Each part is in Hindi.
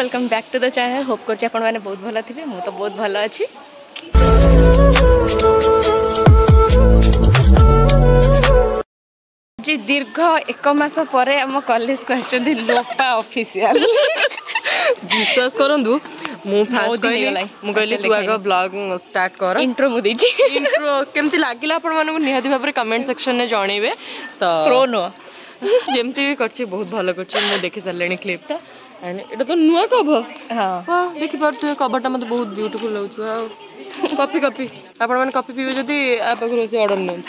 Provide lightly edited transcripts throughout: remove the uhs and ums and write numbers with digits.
Welcome back to the channel. Hope करछि आपण माने बहुत भलो थिबे। मु तो बहुत भलो अछि। जी दीर्घ 1 मास परे हम कॉलेज को आछथि लोपा ऑफिशियल। विश्वास करंदु मु फास्ट कहली तू आगे ब्लॉग स्टार्ट कर। इंट्रो मु देछि। इंट्रो केमती लागिला आपण माने निहाती भाबरे कमेंट सेक्शन ने जणेबे। तो प्रो नो जेमती भी करछि बहुत भलो करछि। मु देखि सारलेनी क्लिप ता एंड एटा तो नुवा कवर। हां हां देखि परथु कवरटा मते बहुत ब्यूटीफुल लागछु। कॉफी कॉफी आपण माने कॉफी पीबे जदी आ पकरो से ऑर्डर न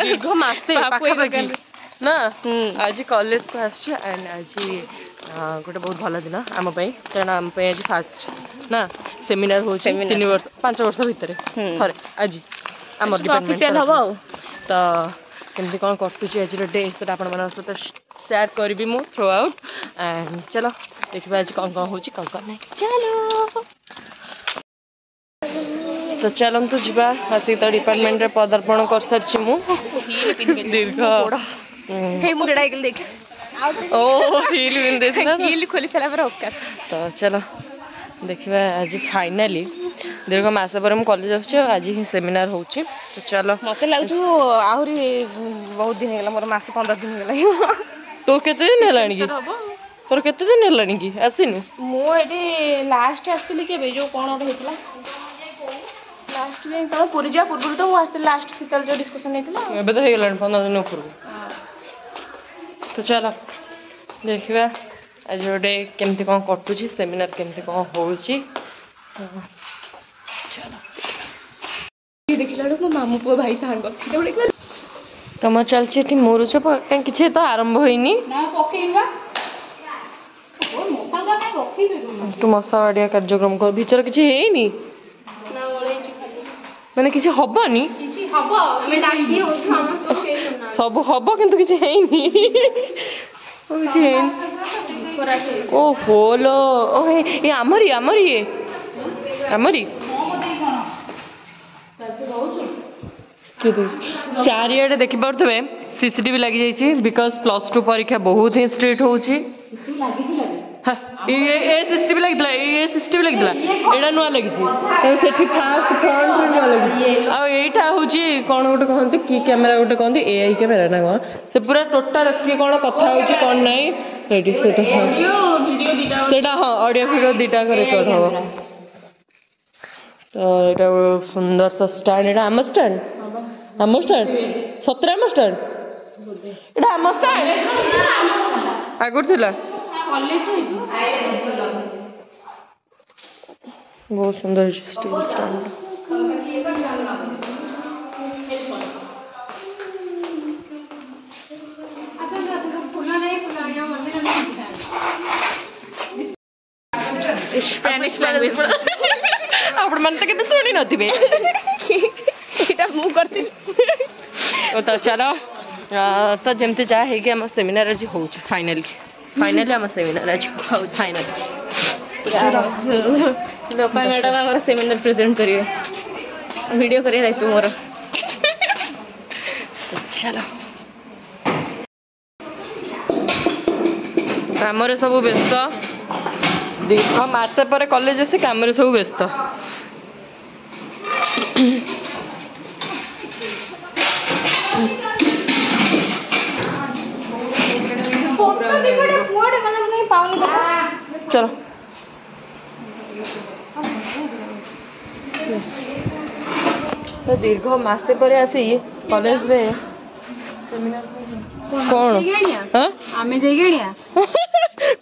दीर्घ मासे पाखा ना आज कॉलेज को आछी एंड आज गोटे बहुत भल दिन आम कारण आम आज फास्ट ना सेमिनार हो 3 वर्ष 5 वर्ष भितर थरे आज आम डिपार्टमेंट तो केमती कौन कटुची आज डे से आपण मान सहित शेयर करी मु थ्रू आउट एंड चलो देखिए आज कौन कौन होची कौन कौन नहीं। चलो तो चलो तो जीवा आसी तो डिपार्टमेंट रे पदार्पण कर सारछि मु दीर्घ हे मुडेडा आइकल देख ओ हील बिन देछ ना हील खोली सला पर ओकर। तो चलो देखिबा आज फाइनली दीर्घ मास पर हम कॉलेज आछे आज ही सेमिनार होची। तो चलो मते लागछु आहुरी बहुत दिन हेला मोर मास 15 दिन हेला। तो केते दिन हेलानी की तोर केते दिन हेलानी की आसीनु मो एटी लास्ट आस्तिली केबे जो कोन ओटे हेतला लास्ट जे तो पूरी जा पूर्व तो मु आस्तिली लास्ट शीतल जो डिस्कशन हेतला एबे तो हेलानी 15 दिन ऊपर। तो चलो देखिबा आज गोटे केमती कौन कटुची सेमिनार केमती कौन होची। चलो ये देखिला लोग मामू पो भाई सांग अछि तो देखला तम चलछि एठी मोरुछ कहीं किछ तो आरंभ होइनी ना पकेइबा ओ मसा बा का रखिबे तू मसा वाडिया कार्यक्रम कर भीतर किछ हेइनी ना ओळेछि माने किछ हबनी किछ हबो मे डाकी होथु हम तो के सुना सब हबो किंतु किछ हेइनी ओ किछ हेइनी ओ होलो ओ हे हमरी चारियाडे देखि पारथबे सीसीटीवी लागि जाइछि बिकॉज़ +2 परीक्षा बहुत ही स्ट्रिक्ट होउछि। ये सीसीटीवी लागितला एडा नुआ लागिछि तो सेठी फास्ट फ्रंट रे नुआ लागिछि आ एटा होछि कोन गोटे कहंती की कैमरा गोटे कहंती एआई कैमरा ना कोन से पूरा टोटल रखि कोन कथा होछि कोन नै रेडी सेटा वीडियो दीटा सेटा हां ऑडियो वीडियो दीटा करे रिकॉर्ड हो। तो एटा सुंदर सा स्टैंड एटा आम स्टैंड सतरा आम स्टैंड एटा आम स्टैंड आगुर थिला बहुत सुंदर स्टील स्टैंड। स्पेनिश लैंग्वेज आपण मन तक सुनी नथिबे एटा मु करती। ओ तो चलो तो जेमते जा हे कि हम सेमिनार आज हो फाइनली हम सेमिनार आज हो फाइनली। लोपा मैडम हमर सेमिनार प्रेजेंट करिवे वीडियो करिए दायित्व मोर। चलो कामरे सब व्यस्त दीर्घ मासे पर कॉलेज आसी कामरे सब व्यस्त। चलो तो दीर्घ मासे पर आसी कॉलेज रे कौन आमे जाई गणिया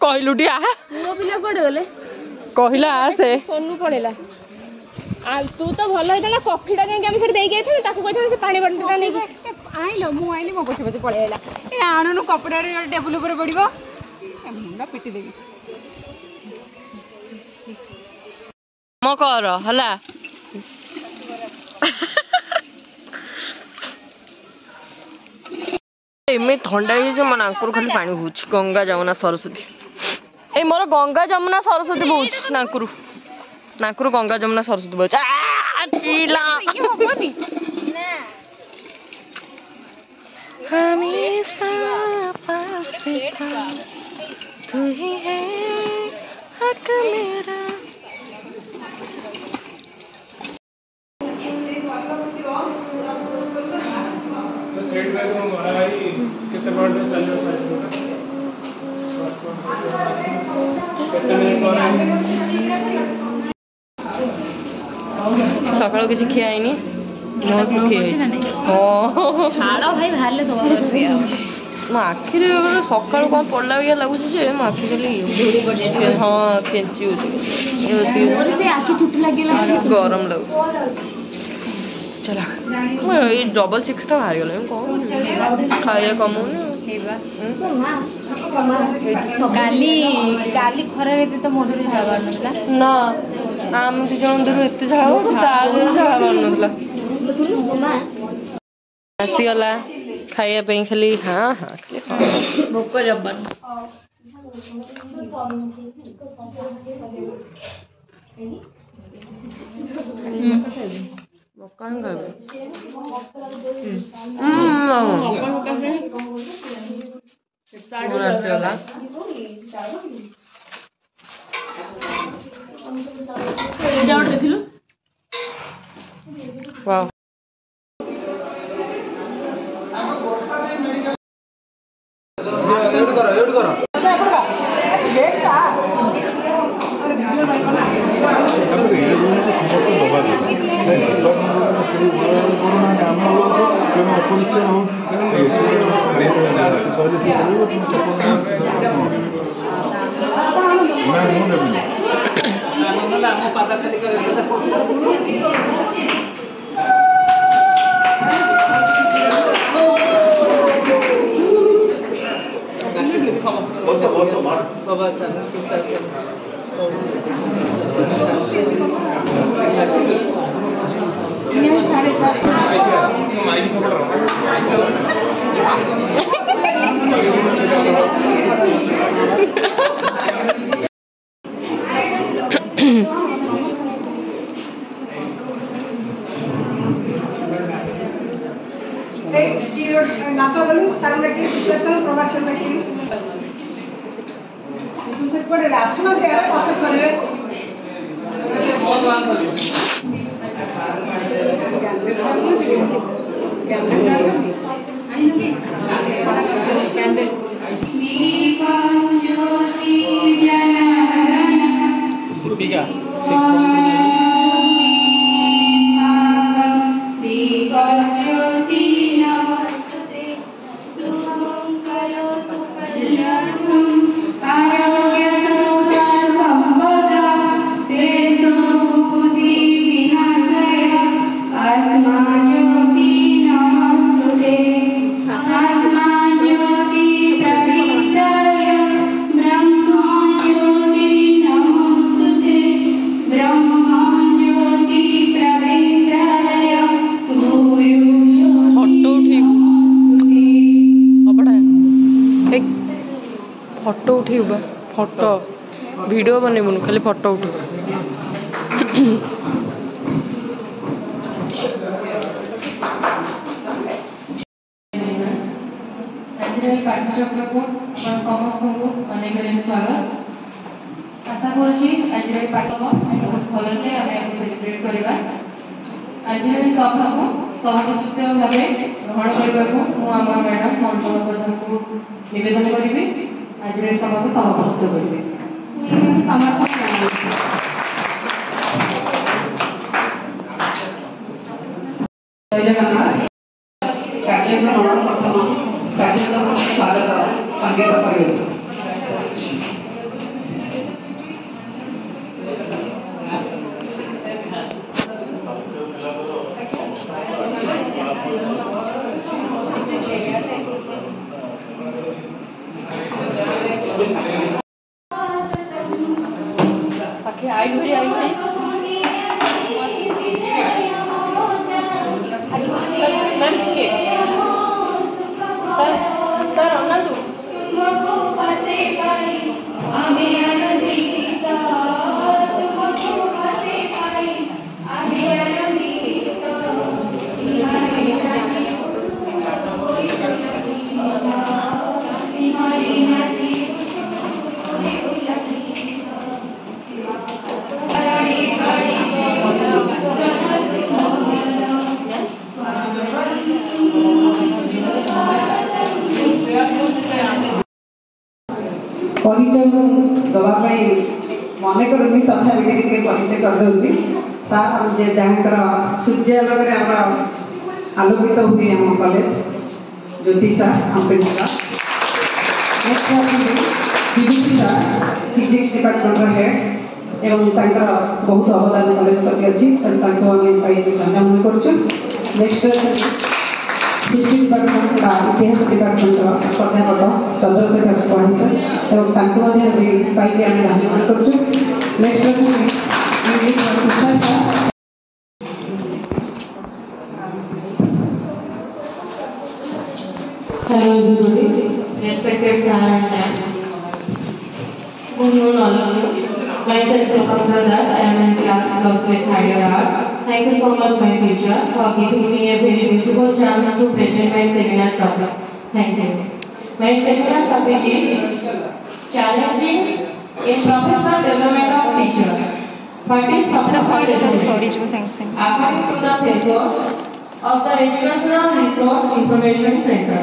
कहलुटी आ मो पिला कोड गले कहिला आसे सोनू पळेला आ तू तो भलो हेतला कॉफीटा जाई हम छड देई गयथे ताको कहथे से पानी बटलटा नै आइलो मु आइली मो पछे पछे पळे आइला ए आणनु कपड़ा रे टेबल ऊपर पड़िबो ए मुंडा पिटी देबी म कर हला एमे ठंडा ही मन नाकुर खाली पानी हुच गंगा जमुना सरस्वती ए मोर गंगा जमुना सरस्वती बहुत नाकुर गंगा जमुना सरस्वती बहुत चिला हमेशा पास था तू ही है हक मेरा। सेट बैग में हमारा भाई कितने पार्ट में चल रहा है कितने मिनट सकाल किसी खिया नहीं मस्त खिया ଛାଡ଼ ଭାଇ ବାହାରିଲେ ସବୁ ଖିଆ ହେଉଛି ମୋ ଆଖିରେ ସକାଳୁ କ'ଣ ପଡ଼ିଲା ବାଗିଆ ଲାଗୁଛି ଯେ ମୋ ଆଖି ଖାଲି ହଁ ଖେଞ୍ଚି ହେଉଛି ସେ ଆଖି ଚୁଟି ଲାଗିଲା ଗରମ ଲାଗୁଛି। चला ये डबल 6 टा बाहर गले कौन खाया कमौनी काली काली खरा रे तो मोदर झाड़ बार नथला ना आम दी जण दरु एते झाड़ हो तागे झाड़ बार नथला आसी गला खाया पे खाली हां हां भोक जबन मक्का हम खाबे पूरा चला डाउट देखिलु वाओ एड करो फोटो उठेबा फोटो वीडियो बनेबनु खाली फोटो उठे पाठ्यचक्र को समस्त को अनेक स्वागत आशा करुँची आज पाठ बहुत भल से सेलिब्रेट करवा आज सभा को सभापतित्व भाव ग्रहण करने को मैडम मंडल प्रधान को निवेदन करी आज सभा को सभापतित्व करेंगे समर्थन कार्यक्रम प्रथम कार्यक्रम स्वागत संगीत परिवेश आई सर अनंतु परिचय दवाई मन करूनी तथा परिचय करदे सार जे जहाँकर सूर्यालोक आलोकित हुए आम कॉलेज ज्योति सार आम प्रिंसिपल नेक्स्ट सार फिजिक्स डिपार्टमेंट हेड एवं बहुत अवदान कॉलेज प्रति अच्छी धन्यवाद करुँ। नेक्स्ट हिस्ट्री डिपार्टमेंट इतिहास डिपार्टमेंट प्राध्यापक चंद्रशेखर पाणी सर एवं पाई आम धन्यवाद करुँ। Next English Tushar sir Hello everybody, respected sir and ma'am. Good noon all of you. Myself Prabhakar Das, I am in class of third year art. Thank you so much my teacher for giving me a very beautiful chance to present my seminar topic. Thank you. My seminar topic is challenging in professional development of teacher. What is professional development? According to the thesis of the Educational Resource Information Center,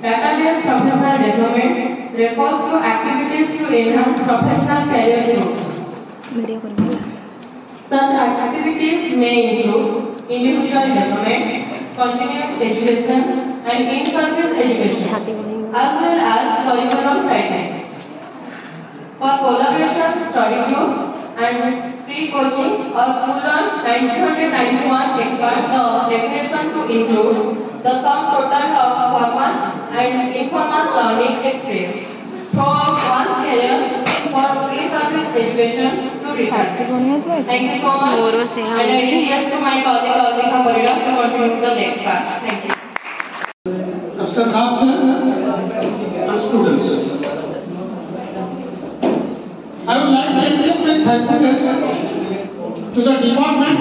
database professional development refers to activities to enhance professional career growth. Such activities may include individual development, continuing education, and in-service education, as well as curriculum writing. For collaboration, study groups, and free coaching or School 1991 expert, the definition to include the sum total of formal and informal learning experience throughout one's career for pre-service education to retire. Thank you so much, and I request to my colleague Alika Parida to continue the next part. Thank you. Mr. Das and students, I would like to express my thankfulness to the department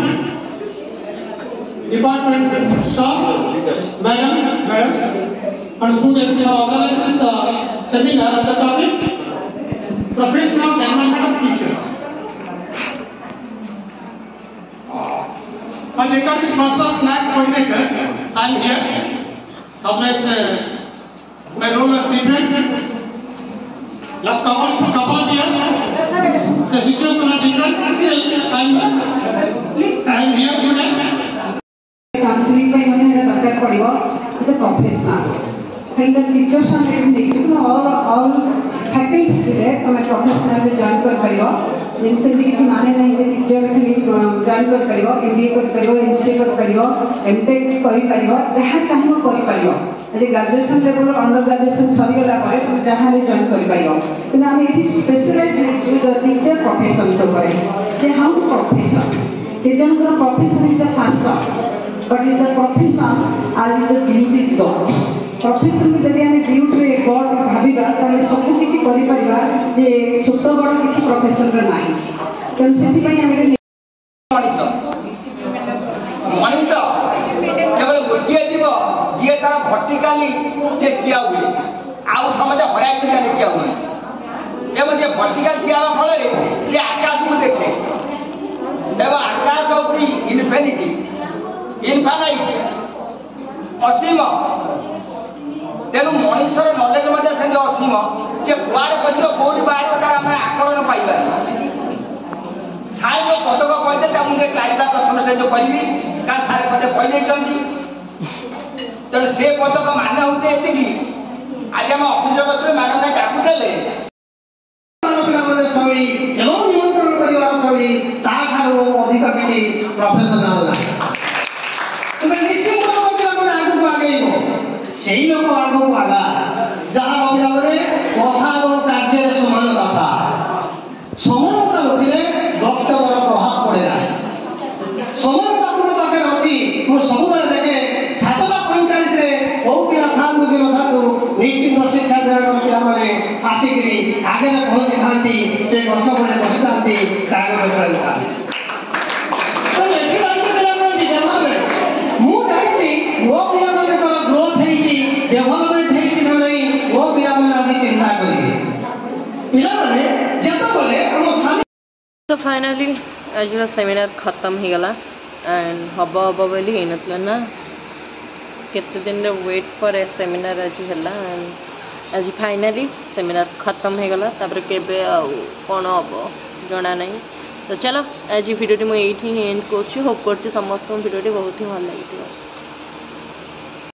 staff, madams, and students who have organized this seminar on the topic professional development of teachers. As academic person, NAC coordinator, I am here. Otherwise, my role is different. Last couple of years, the situation was different. I am here today. Counseling by one is a professional. And the teachers are all faculties today from a professional join कर जिनसे किसी माने नहीं है टीचर खाली जॉइन कर परियो एमबीए कर परियो एमसीए कर परियो एमटेक करि परियो जहां कहीं करि परियो यदि ग्रेजुएशन लेवल अंडर ग्रेजुएशन सरी गला परे तुम जहां रे जॉइन करि परियो कि हम एटी specialize to the teacher profession सो करे जे हम प्रोफेशन टीचर का profession is the passion but is the profession as the duty is God profession में जब आम ड्यूटी रे गॉड भाबा ताले सब किछि करि परिबा जे छोट बड़ किछि प्रोफेशन रे नाही तेन सेति पई आमे मनीष केवल गोटे जीव जी तार भर्टिकाली जे ठिया हुए आउ समझ हराई पिटाने ठिया हुए एवं से भर्टिकाल ठिया फल से आकाश को देखे एवं आकाश होची इनफिनिटी इनफाइनाइट असीम तेणु मनीषर नॉलेज मध्य से असीम जे कुआड़े पशिव कौटी बाहर तार आम आकलन पाइबा साई जो पदक कहते मुझे क्लारिफाई प्रथम स्टेज करी क्या सारे पदे कही तेणु से पदक मान होते आज आम अफिस बस मैडम ने डाकुले प्रोफेशनल तुम्हें निश्चित से लोक आगे आगा जहाँ कथा और कार्य समानता था समानता रखिले वक्तव्य प्रभाव पड़े ना समानता तुम पाखे अच्छी मैं सब देखे 7:45 कौ पिला था मुझे न निश्चित शिक्षा विभाग पिला आसिक आगे पहुंची था से गछ बड़े बसी था कागज वो पिला ग्रोथ डेभलपमेंट है नहीं वो पिला चिंता करेंगे तो फाइनली आज सेमिनार खत्म हो गला एंड हम बोली होना ना केते दिन रे वेट पर सेमिनार आज है एंड आज फाइनाली सेमिनार खत्म हो गला तापर केबे कौन हम जना नहीं तो चलो आज वीडियो मुझे एंड कर होप कर समस्त वीडियो बहुत ही भल लगी।